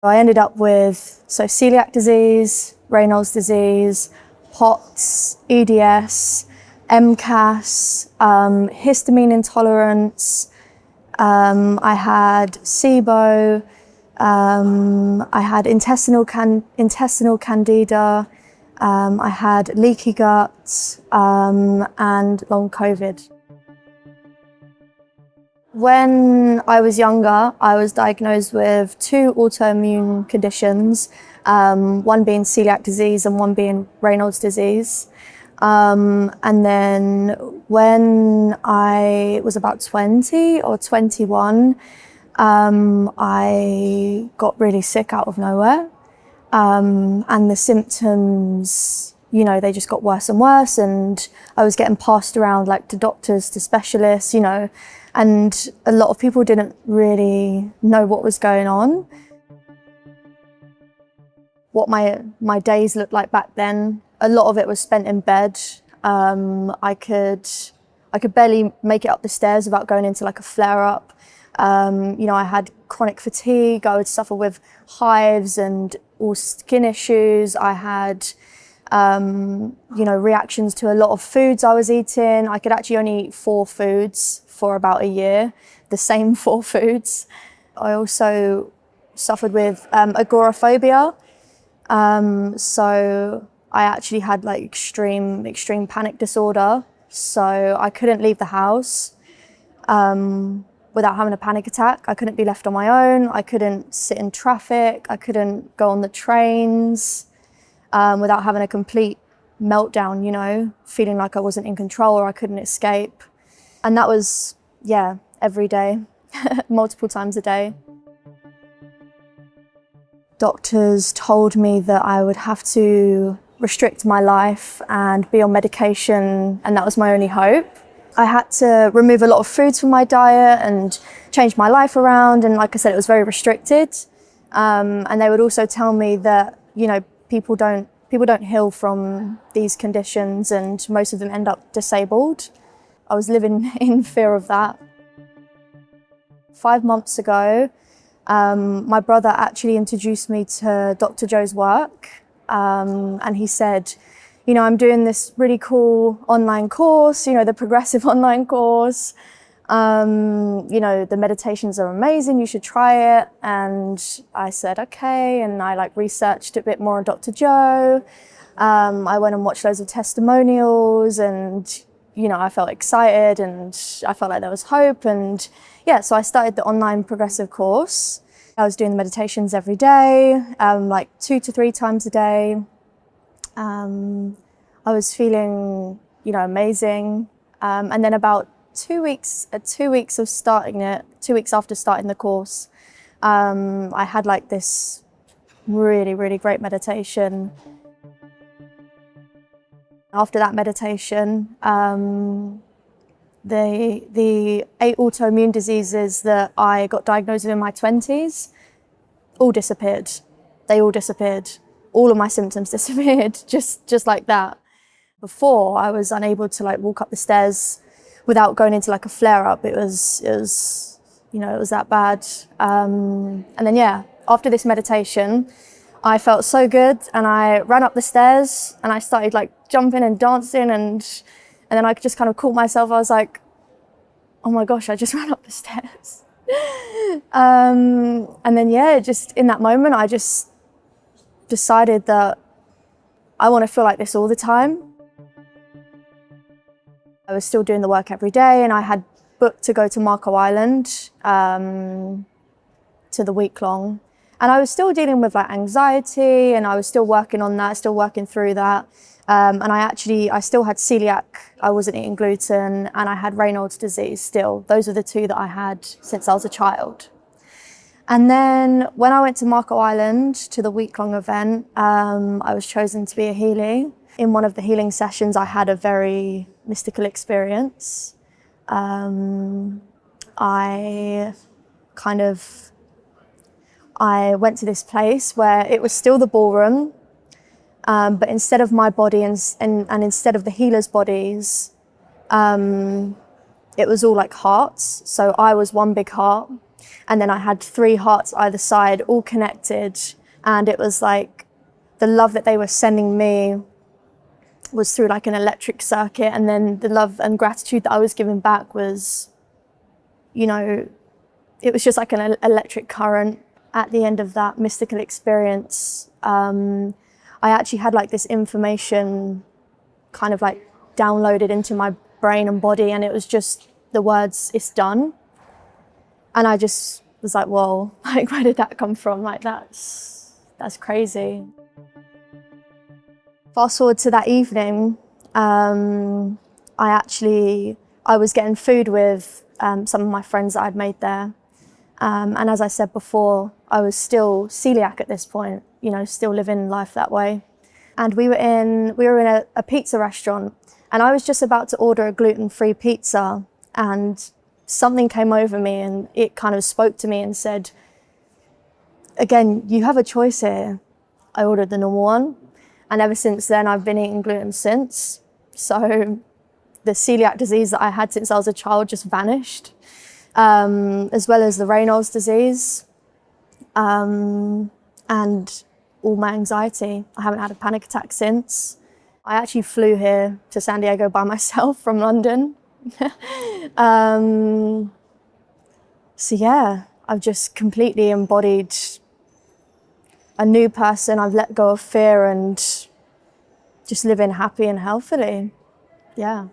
I ended up with celiac disease, Raynaud's disease, POTS, EDS, MCAS, histamine intolerance. I had SIBO. I had intestinal candida. I had leaky gut and long COVID. When I was younger, I was diagnosed with 2 autoimmune conditions, one being celiac disease and one being Raynaud's disease. And then when I was about 20 or 21, I got really sick out of nowhere. And the symptoms, you know, they just got worse and worse, and I was getting passed around like to doctors, to specialists, you know, and a lot of people didn't really know what was going on. What my days looked like back then, a lot of it was spent in bed. I could barely make it up the stairs without going into like a flare-up. You know, I had chronic fatigue. I would suffer with hives and all skin issues. I had, you know, reactions to a lot of foods I was eating. I could actually only eat 4 foods for about a year, the same 4 foods. I also suffered with agoraphobia. So I actually had like extreme panic disorder. So I couldn't leave the house without having a panic attack. I couldn't be left on my own. I couldn't sit in traffic. I couldn't go on the trains without having a complete meltdown, you know, feeling like I wasn't in control or I couldn't escape. And that was, yeah, every day, multiple times a day. Doctors told me that I would have to restrict my life and be on medication, and that was my only hope. I had to remove a lot of foods from my diet and change my life around, and like I said, it was very restricted. And they would also tell me that, you know, people don't heal from these conditions, and most of them end up disabled. I was living in fear of that. 5 months ago, my brother actually introduced me to Dr. Joe's work, and he said, you know, I'm doing this really cool online course, you know, the progressive online course. You know, the meditations are amazing, you should try it. And I said, okay. And I like researched a bit more on Dr. Joe. I went and watched loads of testimonials, and, you know, I felt excited and I felt like there was hope. And yeah, so I started the online progressive course. I was doing the meditations every day, like 2 to 3 times a day. I was feeling, you know, amazing. And then about 2 weeks of starting it, 2 weeks after starting the course, I had like this really, really great meditation. After that meditation, the 8 autoimmune diseases that I got diagnosed with in my 20s all disappeared. They all disappeared. All of my symptoms disappeared, just like that. Before, I was unable to like walk up the stairs without going into like a flare-up. It was, you know, it was that bad. And then yeah, after this meditation, I felt so good, and I ran up the stairs and I started like jumping and dancing, and then I just kind of caught myself. I was like, oh my gosh, I just ran up the stairs. And then yeah, just in that moment, I just decided that I want to feel like this all the time. I was still doing the work every day, and I had booked to go to Marco Island to the week-long. And I was still dealing with like anxiety, and I was still working on that, still working through that. And I still had celiac, I wasn't eating gluten, and I had Raynaud's disease still. Those were the 2 that I had since I was a child. And then when I went to Marco Island to the week-long event, I was chosen to be a healer. In one of the healing sessions, I had a very mystical experience. I went to this place where it was still the ballroom, but instead of my body and instead of the healers' bodies, it was all like hearts. So I was one big heart, And then I had 3 hearts either side, all connected. And it was like the love that they were sending me was through like an electric circuit. And then the love and gratitude that I was giving back was, you know, it was just like an electric current at the end of that mystical experience. I actually had like this information kind of like downloaded into my brain and body, and it was just the words, "It's done." And I just was like, whoa, like where did that come from? Like that's crazy. Fast forward to that evening, I was getting food with some of my friends that I'd made there. And as I said before, I was still celiac at this point, you know, still living life that way. And we were in a pizza restaurant, and I was just about to order a gluten-free pizza, and something came over me and it kind of spoke to me and said, again, you have a choice here. I ordered the normal one. And ever since then, I've been eating gluten since. So the celiac disease that I had since I was a child just vanished, as well as the Raynaud's disease, and all my anxiety. I haven't had a panic attack since. I actually flew here to San Diego by myself from London. So yeah, I've just completely embodied a new person. I've let go of fear and just living happy and healthily. Yeah.